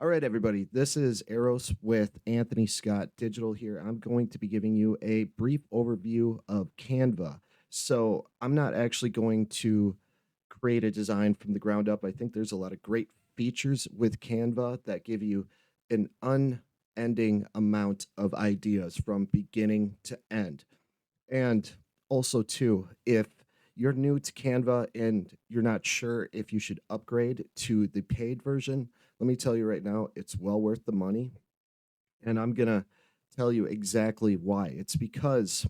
All right, everybody. This is Eros with Anthony Scott Digital here. I'm going to be giving you a brief overview of Canva. So, I'm not actually going to create a design from the ground up. I think there's a lot of great features with Canva that give you an unending amount of ideas from beginning to end. And also, too, if you're new to Canva and you're not sure if you should upgrade to the paid version, let me tell you right now, it's well worth the money. And I'm going to tell you exactly why. It's because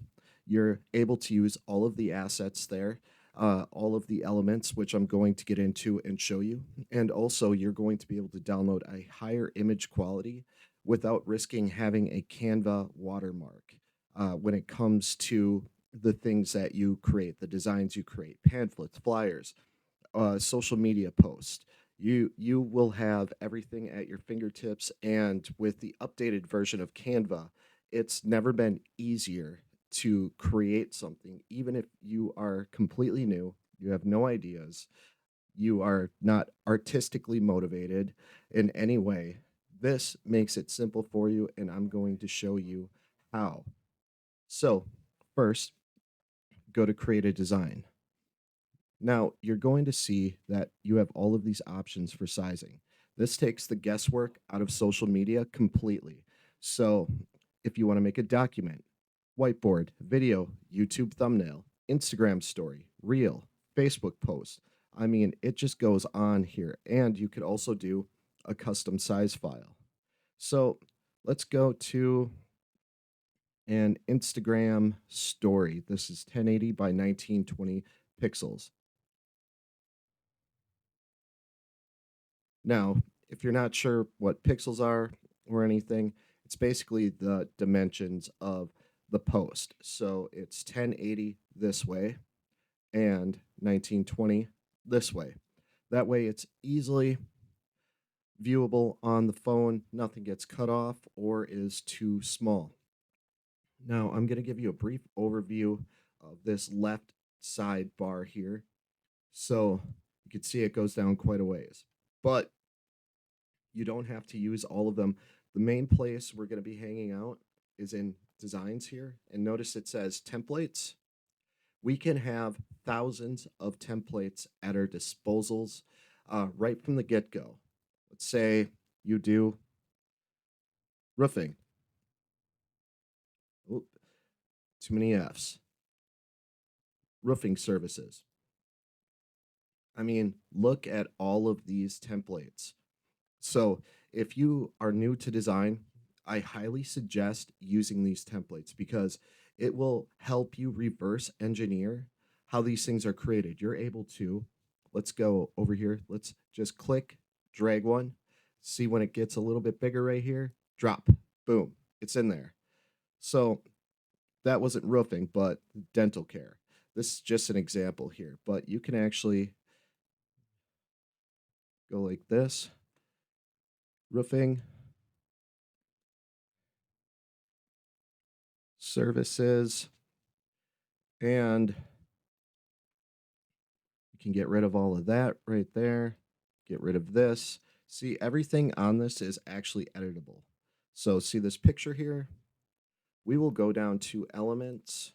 you're able to use all of the assets there, all of the elements, which I'm going to get into and show you. And also, you're going to be able to download a higher image quality without risking having a Canva watermark when it comes to the things that you create, the designs you create, pamphlets, flyers, social media post. You will have everything at your fingertips, and with the updated version of Canva, it's never been easier to create something, even if you are completely new, you have no ideas, you are not artistically motivated in any way. This makes it simple for you, and I'm going to show you how. So, first, go to create a design. Now, you're going to see that you have all of these options for sizing. This takes the guesswork out of social media completely. So, if you want to make a document, whiteboard, video, YouTube thumbnail, Instagram story, reel, Facebook post, I mean, it just goes on here. And you could also do a custom size file. So, let's go to an Instagram story. This is 1080 by 1920 pixels. Now, if you're not sure what pixels are or anything, it's basically the dimensions of the post. So it's 1080 this way and 1920 this way. That way it's easily viewable on the phone, nothing gets cut off or is too small. Now, I'm going to give you a brief overview of this left side bar here. So you can see it goes down quite a ways. But you don't have to use all of them. The main place we're going to be hanging out is in designs here. And notice it says templates. We can have thousands of templates at our disposals right from the get go. Let's say you do roofing. Oop, too many F's. Roofing services. I mean, look at all of these templates. So, if you are new to design, I highly suggest using these templates because it will help you reverse engineer how these things are created. You're able to, let's go over here, let's just click, drag one, see when it gets a little bit bigger right here, drop, boom, it's in there. So, that wasn't roofing, but dental care. This is just an example here, but you can actually go like this, roofing, services, and you can get rid of all of that right there. Get rid of this. See, everything on this is actually editable. So see this picture here? We will go down to elements,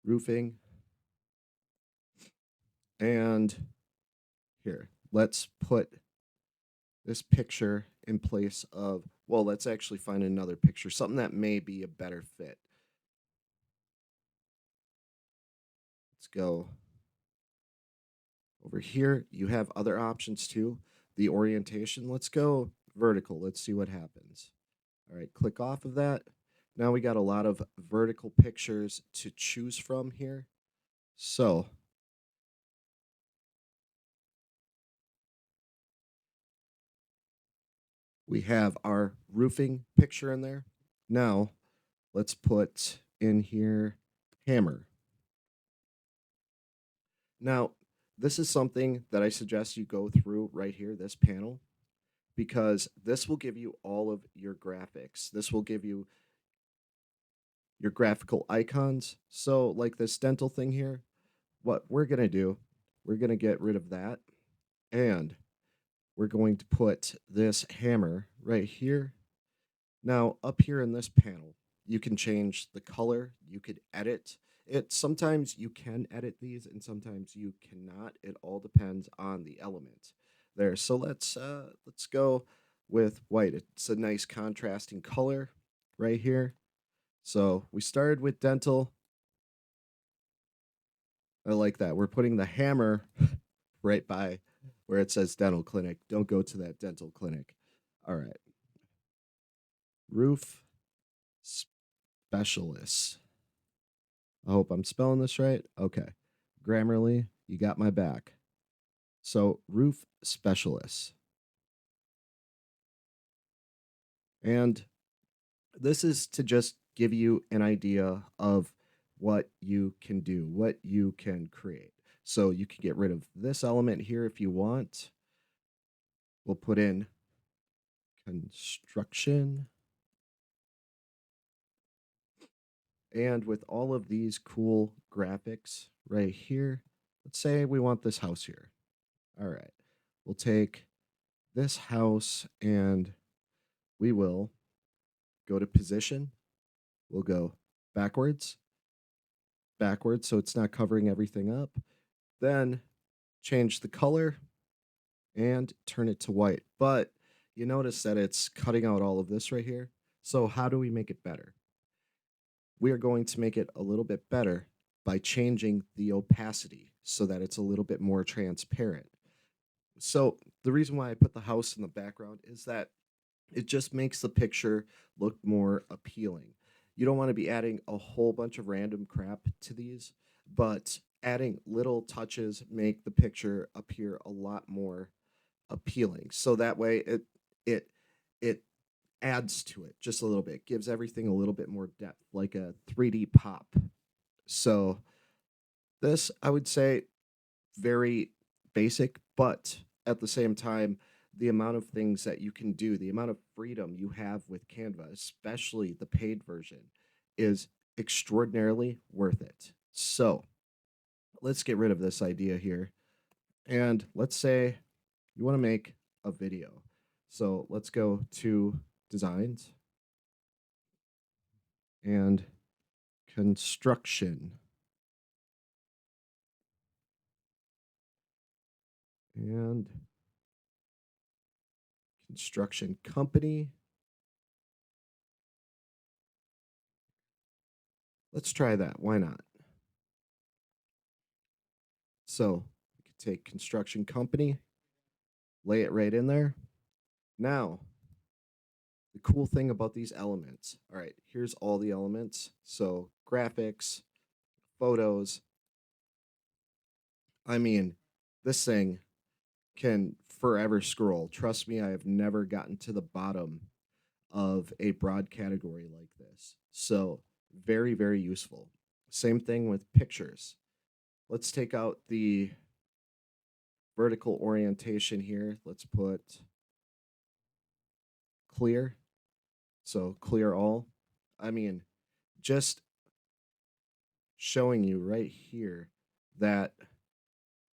roofing, and here, let's put this picture in place of, well, let's actually find another picture, something that may be a better fit. Let's go over here. You have other options too. The orientation, let's go vertical. Let's see what happens. All right, click off of that. Now we got a lot of vertical pictures to choose from here. So we have our roofing picture in there. Now let's put in here hammer. Now, this is something that I suggest you go through right here, this panel, because this will give you all of your graphics. This will give you your graphical icons. So, like this dental thing here, what we're going to do, we're going to get rid of that. And we're going to put this hammer right here. Now, up here in this panel, you can change the color, you could edit it. Sometimes you can edit these and sometimes you cannot. It all depends on the element there. So let's go with white. It's a nice contrasting color right here. So we started with dental. I like that. We're putting the hammer right by where it says dental clinic. Don't go to that dental clinic. All right. Roof specialist. I hope I'm spelling this right. Okay. Grammarly, you got my back. So, roof specialist. And this is to just give you an idea of what you can do, what you can create. So, you can get rid of this element here if you want. We'll put in construction. And with all of these cool graphics right here, let's say we want this house here. All right. We'll take this house and we will go to position. We'll go backwards, backwards, so it's not covering everything up. Then change the color and turn it to white. But you notice that it's cutting out all of this right here. So how do we make it better? We are going to make it a little bit better by changing the opacity so that it's a little bit more transparent. So the reason why I put the house in the background is that it just makes the picture look more appealing. You don't want to be adding a whole bunch of random crap to these, but adding little touches make the picture appear a lot more appealing. So that way it it adds to it just a little bit, gives everything a little bit more depth, like a 3D pop. So this I would say very basic, but at the same time, the amount of things that you can do, the amount of freedom you have with Canva, especially the paid version, is extraordinarily worth it. So let's get rid of this idea here. And let's say you want to make a video. So let's go to designs and construction. And construction company. Let's try that. Why not? So we could take construction company, lay it right in there. Now, the cool thing about these elements, all right, here's all the elements. So graphics, photos. I mean, this thing can forever scroll. Trust me, I have never gotten to the bottom of a broad category like this. So, very, very useful. Same thing with pictures. Let's take out the vertical orientation here. Let's put clear. So, clear all. I mean, just showing you right here that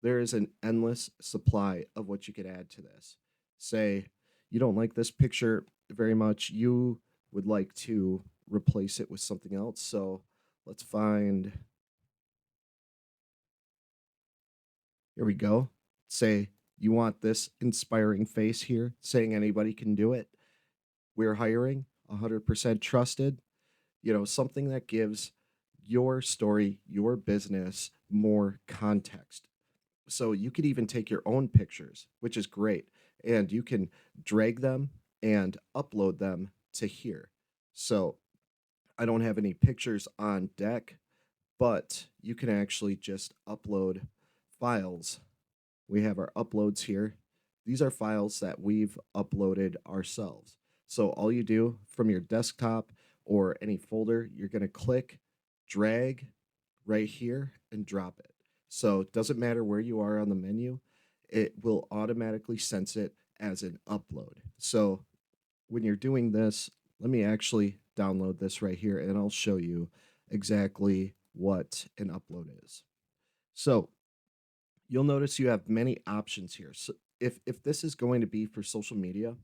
there is an endless supply of what you could add to this. Say you don't like this picture very much, you would like to replace it with something else. So let's find, here we go. Say you want this inspiring face here, saying anybody can do it. We're hiring 100% trusted, something that gives your story, your business more context. So you could even take your own pictures, which is great, and you can drag them and upload them to here. So I don't have any pictures on deck, but you can actually just upload files. We have our uploads here. These are files that we've uploaded ourselves. So all you do from your desktop or any folder, you're going to click, drag right here, and drop it. So it doesn't matter where you are on the menu, it will automatically sense it as an upload. So when you're doing this, let me actually download this right here and I'll show you exactly what an upload is. So you'll notice you have many options here. So if this is going to be for social media,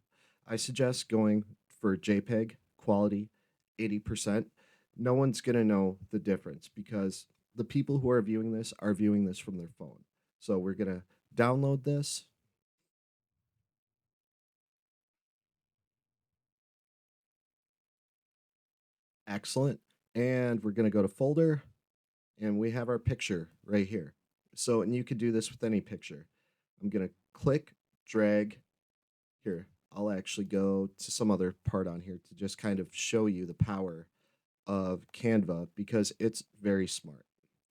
I suggest going for JPEG quality 80%. No one's going to know the difference because the people who are viewing this from their phone. So we're going to download this. Excellent. And we're going to go to folder and we have our picture right here. So, and you could do this with any picture. I'm going to click, drag here. I'll actually go to some other part on here to just kind of show you the power of Canva because it's very smart.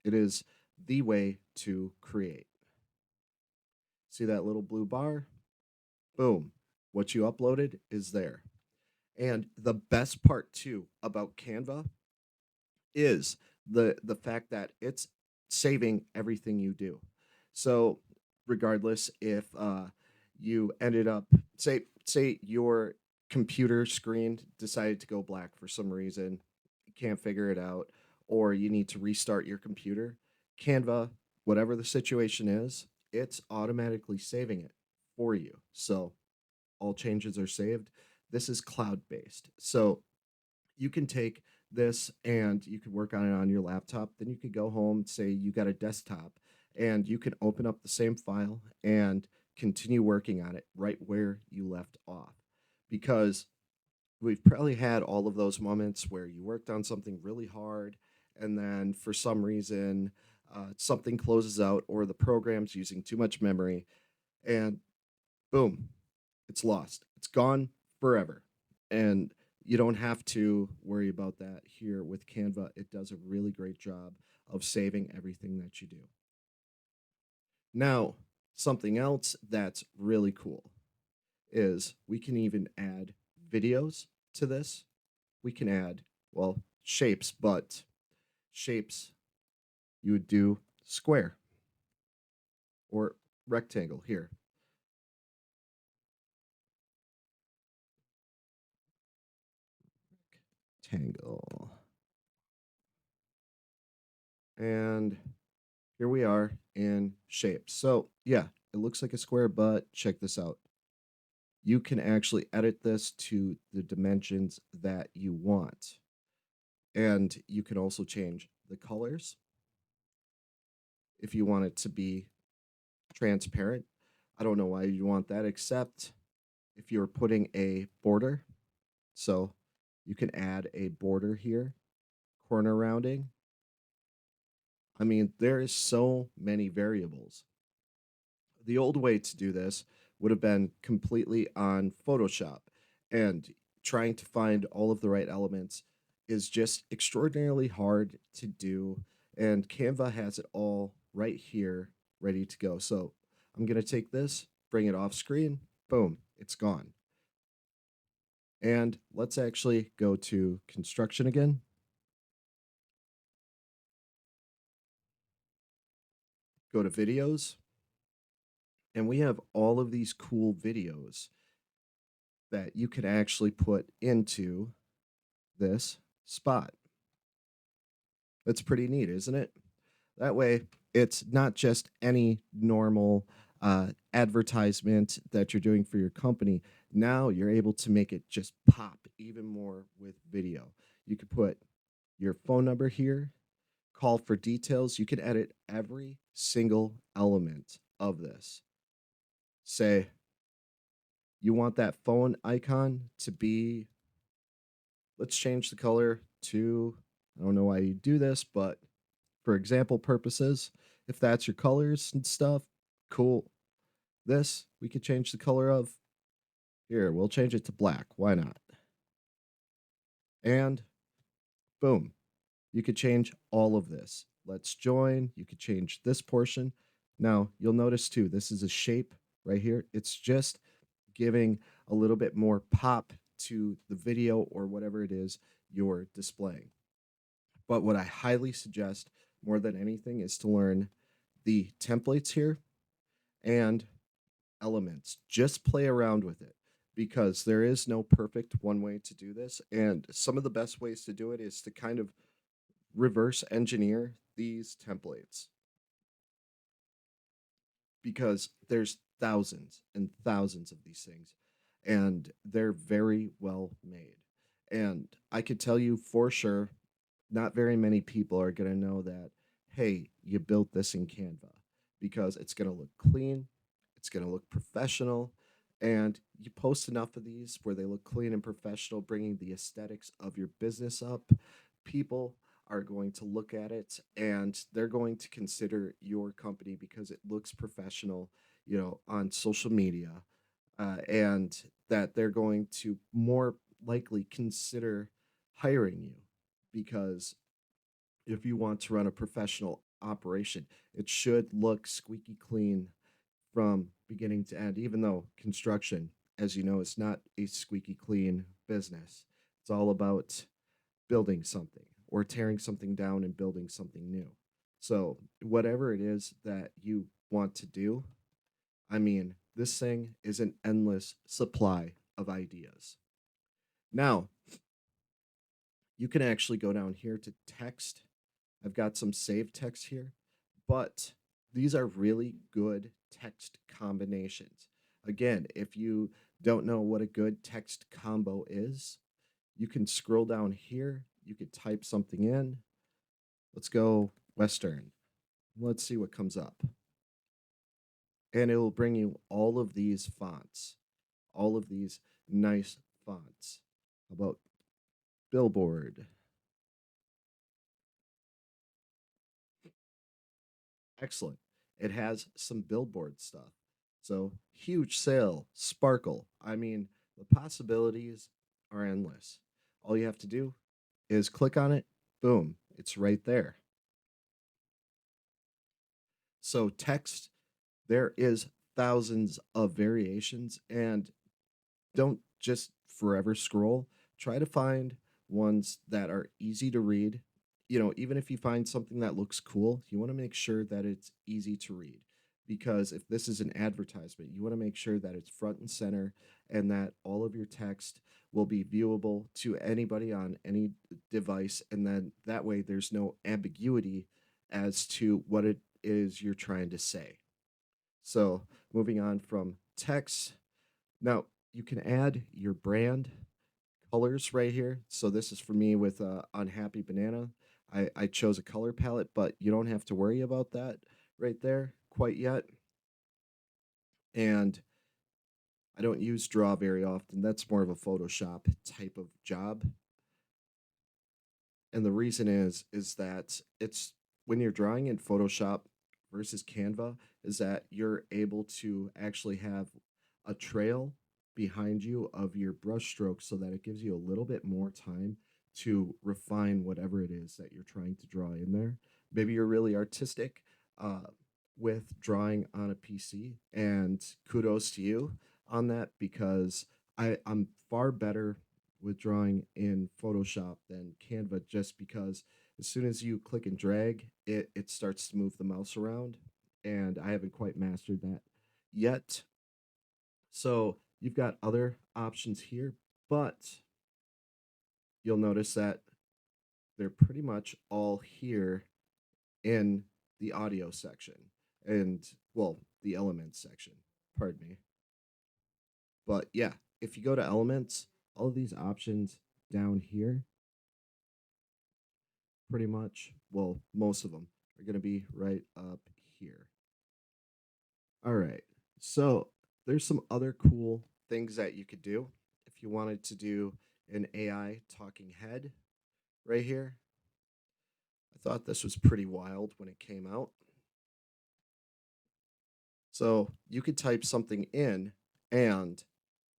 It is the way to create. See that little blue bar? Boom. What you uploaded is there. And the best part too about Canva is the fact that it's saving everything you do. So regardless if you ended up say your computer screen decided to go black for some reason, you can't figure it out, or you need to restart your computer, Canva, whatever the situation is, it's automatically saving it for you. So all changes are saved. This is cloud based. So you can take this and you could work on it on your laptop. Then you could go home, say you got a desktop, and you can open up the same file and continue working on it right where you left off. Because we've probably had all of those moments where you worked on something really hard, and then for some reason, something closes out or the program's using too much memory, and boom, it's lost. It's gone forever. And you don't have to worry about that here with Canva. It does a really great job of saving everything that you do. Now, something else that's really cool is we can even add videos to this. We can add, well, shapes, but shapes you would do square or rectangle here. Rectangle. And here we are in shapes. So, yeah, it looks like a square, but check this out. You can actually edit this to the dimensions that you want. And you can also change the colors if you want it to be transparent. I don't know why you want that, except if you're putting a border. So you can add a border here, corner rounding. I mean, there is so many variables. The old way to do this would have been completely on Photoshop, and trying to find all of the right elements is just extraordinarily hard to do. And Canva has it all right here, ready to go. So I'm going to take this, bring it off screen, boom, it's gone. And let's actually go to construction again. Go to videos, and we have all of these cool videos that you can actually put into this spot. That's pretty neat, isn't it? That way, it's not just any normal advertisement that you're doing for your company. Now you're able to make it just pop even more with video. You could put your phone number here, call for details. You can edit every single element of this. Say, you want that phone icon to be, let's change the color to, I don't know why you do this, but for example purposes, if that's your colors and stuff, cool. This, we could change the color of. Here, we'll change it to black. Why not? And boom, you could change all of this. Let's join. You could change this portion. Now, you'll notice too, this is a shape right here. It's just giving a little bit more pop to the video or whatever it is you're displaying. But what I highly suggest more than anything is to learn the templates here and elements. Just play around with it because there is no perfect one way to do this. And some of the best ways to do it is to kind of reverse engineer these templates. because there's thousands and thousands of these things, and they're very well made. And I could tell you for sure, not very many people are going to know that, hey, you built this in Canva, because it's going to look clean, it's going to look professional, and you post enough of these where they look clean and professional, bringing the aesthetics of your business up. People are going to look at it and they're going to consider your company because it looks professional, on social media, and that they're going to more likely consider hiring you, because if you want to run a professional operation, it should look squeaky clean from beginning to end, even though construction, as you know, is not a squeaky clean business. It's all about building something or tearing something down and building something new. So, whatever it is that you want to do, I mean, this thing is an endless supply of ideas. Now, you can actually go down here to text. I've got some saved text here, but these are really good text combinations. Again, if you don't know what a good text combo is, you can scroll down here. You could type something in. Let's go Western. Let's see what comes up. And it will bring you all of these fonts, all of these nice fonts. How about Billboard? Excellent. It has some billboard stuff. So, huge sale, sparkle. I mean, the possibilities are endless. All you have to do is click on it, boom, it's right there. So, text, there is thousands of variations, and don't just forever scroll. Try to find ones that are easy to read. Even if you find something that looks cool, you want to make sure that it's easy to read. Because if this is an advertisement, you want to make sure that it's front and center and that all of your text will be viewable to anybody on any device. And then that way there's no ambiguity as to what it is you're trying to say. So, moving on from text, now, you can add your brand colors right here. So this is for me with Unhappy Banana. I chose a color palette, but you don't have to worry about that right there quite yet. And I don't use Draw very often. That's more of a Photoshop type of job. And the reason is that it's when you're drawing in Photoshop versus Canva is that you're able to actually have a trail behind you of your brush strokes so that it gives you a little bit more time to refine whatever it is that you're trying to draw in there. Maybe you're really artistic uh, with drawing on a PC, and kudos to you on that, because I'm far better with drawing in Photoshop than Canva, just because as soon as you click and drag, it starts to move the mouse around, and I haven't quite mastered that yet. So you've got other options here, but you'll notice that they're pretty much all here in the audio section and, well, the elements section. Pardon me. But yeah, if you go to elements, all of these options down here, pretty much, well, most of them are going to be right up here. All right. So there's some other cool things that you could do if you wanted to do an AI talking head right here. I thought this was pretty wild when it came out. So you could type something in, and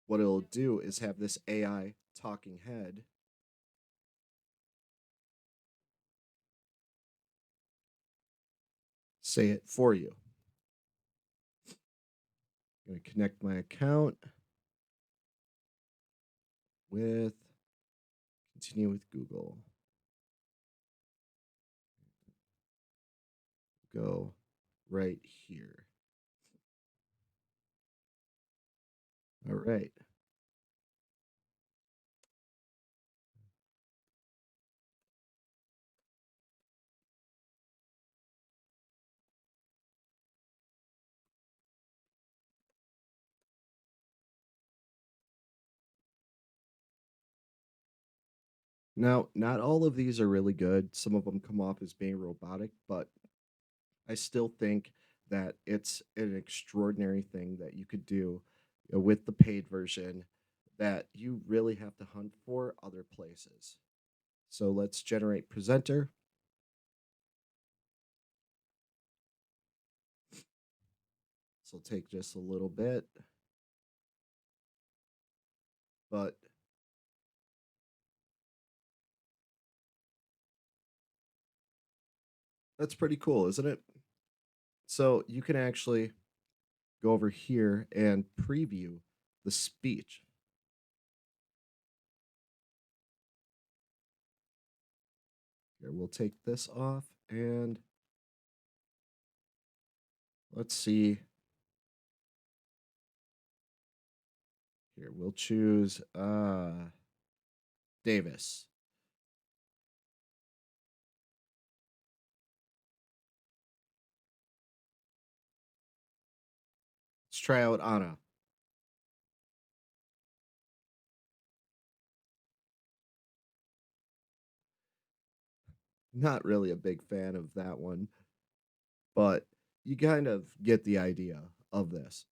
what it'll do is have this AI talking head say it for you. I'm going to connect my account with continue with Google. Go right here. All right. Now, not all of these are really good. Some of them come off as being robotic, but I still think that it's an extraordinary thing that you could do with the paid version that you really have to hunt for other places. So let's generate presenter. This will take just a little bit, but that's pretty cool, isn't it? So you can actually go over here and preview the speech. Here, we'll take this off and let's see. Here, we'll choose Davis. Let's try out Anna. Not really a big fan of that one, but you kind of get the idea of this.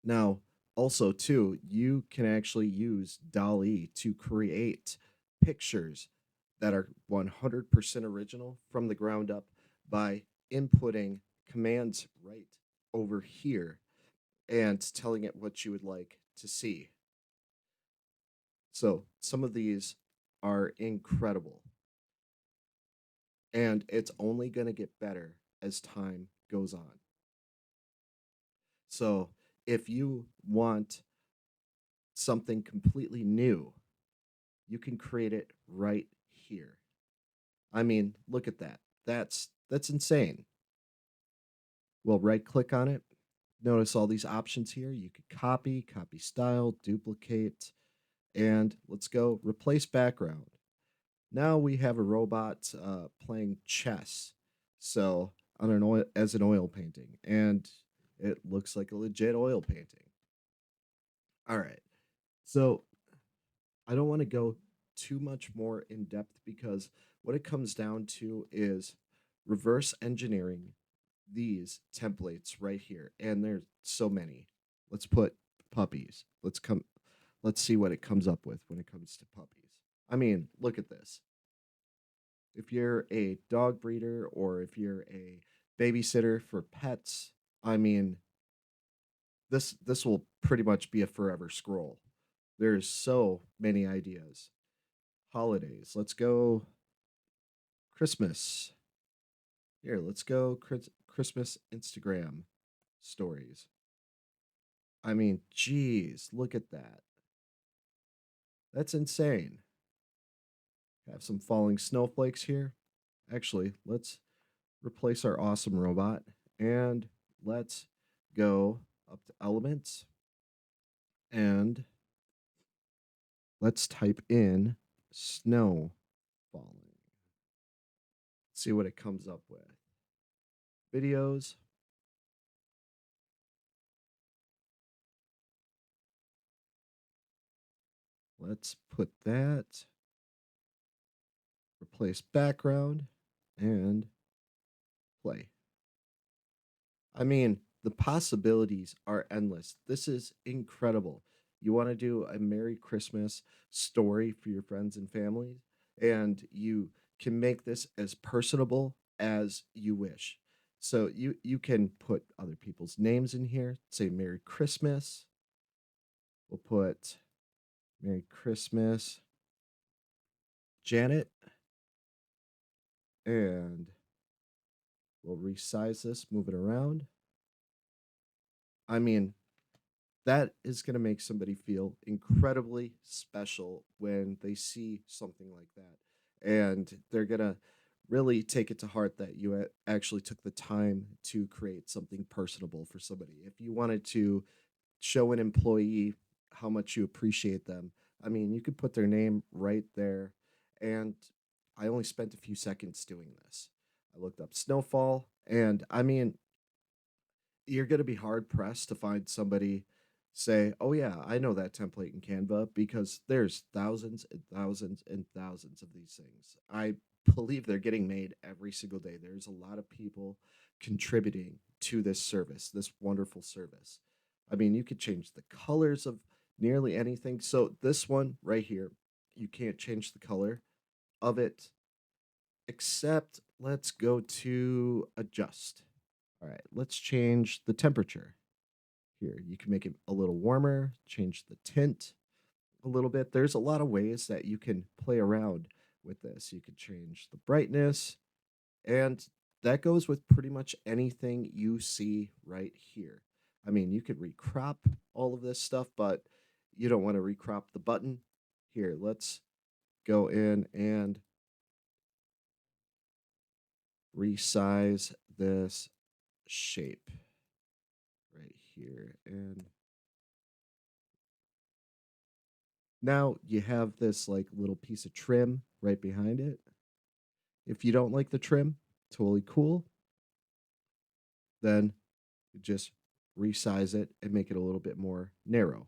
Now, also too, you can actually use DALL-E to create pictures that are 100% original from the ground up by inputting commands right over here and telling it what you would like to see. So, some of these are incredible, and it's only going to get better as time goes on. So, if you want something completely new, you can create it right here. I mean, look at that. That's insane. We'll right click on it. Notice all these options here. You could copy, copy style, duplicate, and let's go replace background. Now we have a robot playing chess. So on an oil as an oil painting, and it looks like a legit oil painting. All right. So I don't want to go too much more in depth because what it comes down to is reverse engineering these templates right here. And there's so many. Let's put puppies. Let's see what it comes up with when it comes to puppies. I mean, look at this. If you're a dog breeder or if you're a babysitter for pets, I mean, this will pretty much be a forever scroll. There's so many ideas. Holidays. Let's go Christmas. Here, let's go Christmas Instagram stories. I mean, geez, look at that. That's insane. Have some falling snowflakes here. Actually, let's replace our awesome robot and let's go up to elements and let's type in snow falling. See what it comes up with. Videos. Let's put that, replace background, and play. I mean, the possibilities are endless. This is incredible. You want to do a Merry Christmas story for your friends and family, and you can make this as personable as you wish. So you can put other people's names in here. Say Merry Christmas. We'll put Merry Christmas, Janet, and we'll resize this, move it around. I mean, that is going to make somebody feel incredibly special when they see something like that. And they're going to really take it to heart that you actually took the time to create something personable for somebody. If you wanted to show an employee how much you appreciate them, I mean, you could put their name right there. And I only spent a few seconds doing this. I looked up snowfall, and I mean, you're going to be hard pressed to find somebody say, "Oh yeah, I know that template in Canva," because there's thousands and thousands and thousands of these things. I believe they're getting made every single day. There's a lot of people contributing to this service, this wonderful service. I mean, you could change the colors of nearly anything. So this one right here, you can't change the color of it except let's go to adjust. All right, let's change the temperature. Here, you can make it a little warmer, change the tint a little bit. There's a lot of ways that you can play around with this. You could change the brightness, and that goes with pretty much anything you see right here. I mean, you could recrop all of this stuff, but you don't want to recrop the button. Here, let's go in and resize this shape right here. And now you have this like little piece of trim right behind it. If you don't like the trim, totally cool. Then you just resize it and make it a little bit more narrow.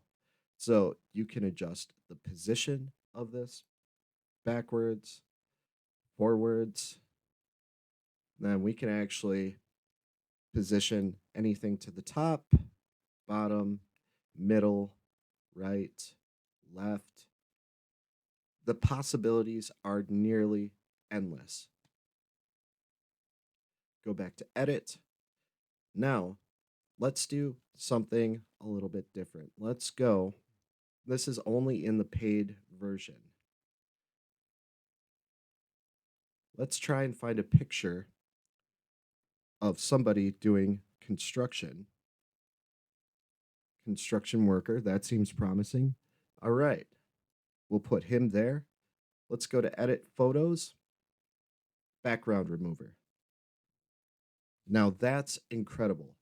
So you can adjust the position of this backwards, forwards. Then we can actually position anything to the top, bottom, middle, right, left. The possibilities are nearly endless. Go back to edit. Now, let's do something a little bit different. Let's go. This is only in the paid version. Let's try and find a picture of somebody doing construction. Construction worker. That seems promising. All right. We'll put him there. Let's go to edit photos, background remover. Now that's incredible.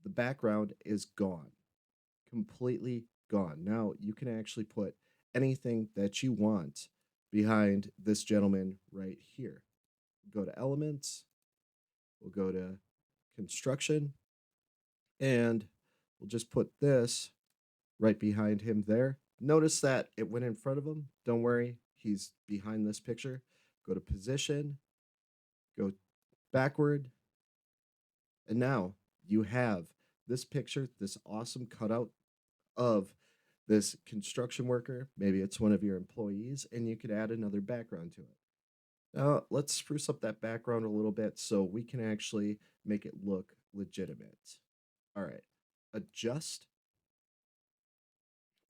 The background is gone, completely gone. Now you can actually put anything that you want behind this gentleman right here. Go to elements, we'll go to construction, and we'll just put this right behind him there. Notice that it went in front of him. Don't worry, he's behind this picture. Go to position, go backward, and now you have this picture, this awesome cutout of this construction worker. Maybe it's one of your employees, and you could add another background to it. Now, let's spruce up that background a little bit so we can actually make it look legitimate. All right, adjust,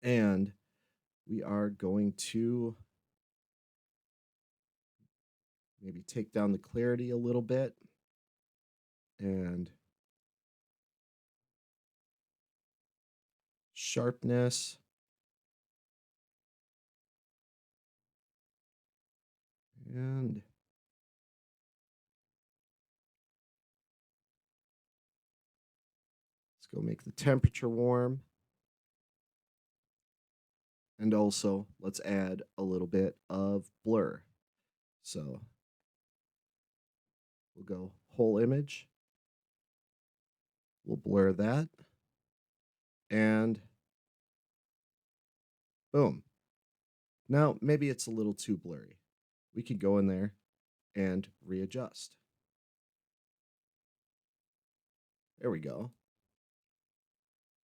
and we are going to maybe take down the clarity a little bit and sharpness. And let's go make the temperature warm. And also, let's add a little bit of blur. So we'll go whole image. We'll blur that. And boom. Now, maybe it's a little too blurry. We can go in there and readjust. There we go.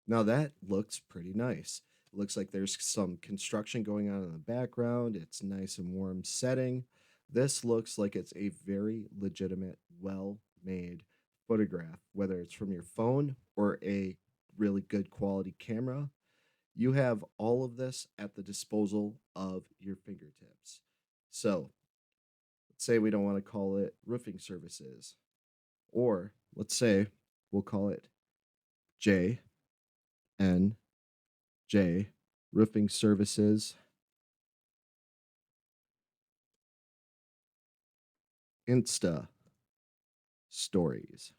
Now that looks pretty nice. It looks like there's some construction going on in the background. It's nice and warm setting. This looks like it's a very legitimate, well made photograph, whether it's from your phone or a really good quality camera. You have all of this at the disposal of your fingertips. So let's say we don't want to call it roofing services, or let's say we'll call it J N J roofing services Insta stories.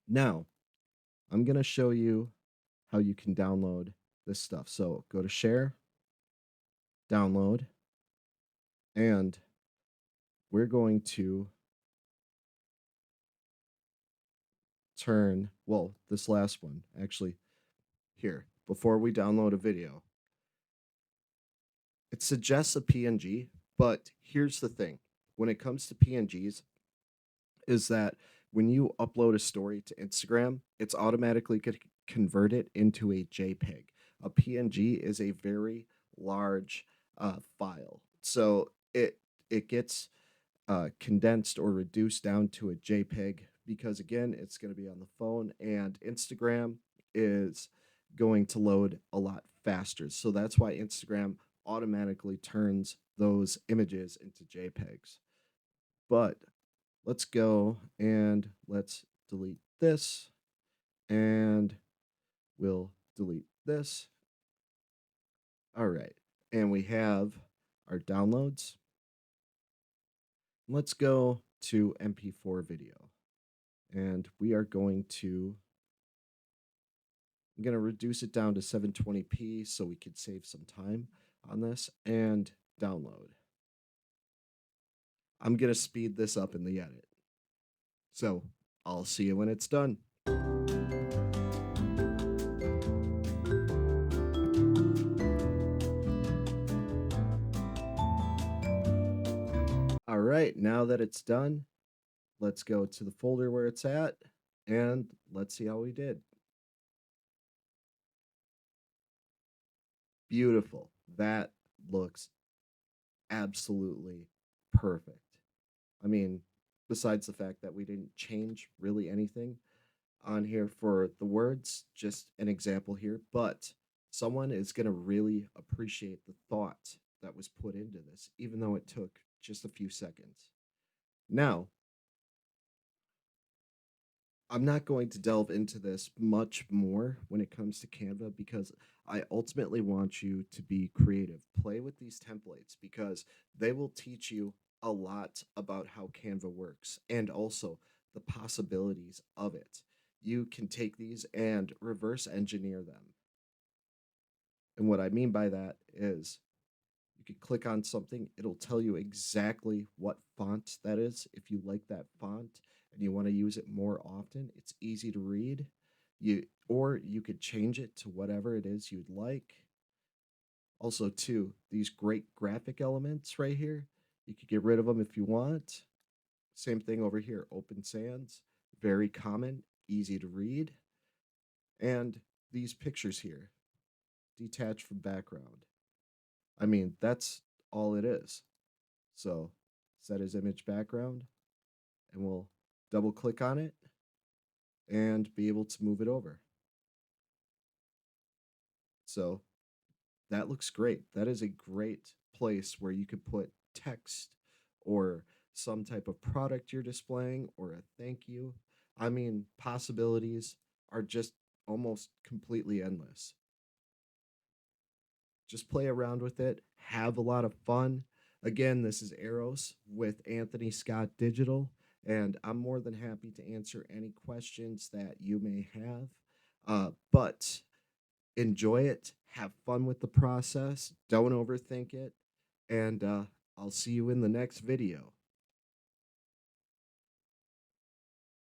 Now, I'm going to show you how you can download this stuff. So go to share, download, and we're going to turn, well, this last one, actually, here, before we download a video, it suggests a PNG, but here's the thing. When it comes to PNGs, is that when you upload a story to Instagram, it's automatically going to convert it into a JPEG. A PNG is a very large file, so it gets condensed or reduced down to a JPEG because again, it's going to be on the phone, and Instagram is going to load a lot faster. So that's why Instagram automatically turns those images into JPEGs. But let's go and let's delete this, and we'll delete this. All right. And we have our downloads. Let's go to MP4 video. And we are going to, I'm going to reduce it down to 720p so we could save some time on this, and download. I'm going to speed this up in the edit. So I'll see you when it's done. All right, now that it's done, let's go to the folder where it's at, and let's see how we did. Beautiful. That looks absolutely perfect. I mean, besides the fact that we didn't change really anything on here for the words, just an example here, but someone is going to really appreciate the thought that was put into this, even though it took just a few seconds. Now, I'm not going to delve into this much more when it comes to Canva because I ultimately want you to be creative. Play with these templates because they will teach you a lot about how Canva works and also the possibilities of it. You can take these and reverse engineer them. And what I mean by that is you could click on something, it'll tell you exactly what font that is. If you like that font and you want to use it more often, it's easy to read. Or you could change it to whatever it is you'd like. Also, too, these great graphic elements right here, you could get rid of them if you want. Same thing over here, open sans, very common, easy to read. And these pictures here, detached from background. I mean, that's all it is. So set as image background, and we'll double click on it and be able to move it over. So that looks great. That is a great place where you could put text or some type of product you're displaying or a thank you. I mean, possibilities are just almost completely endless. Just play around with it, have a lot of fun. Again, this is Eros with Anthony Scott Digital, and I'm more than happy to answer any questions that you may have. But enjoy it, have fun with the process, don't overthink it, and I'll see you in the next video.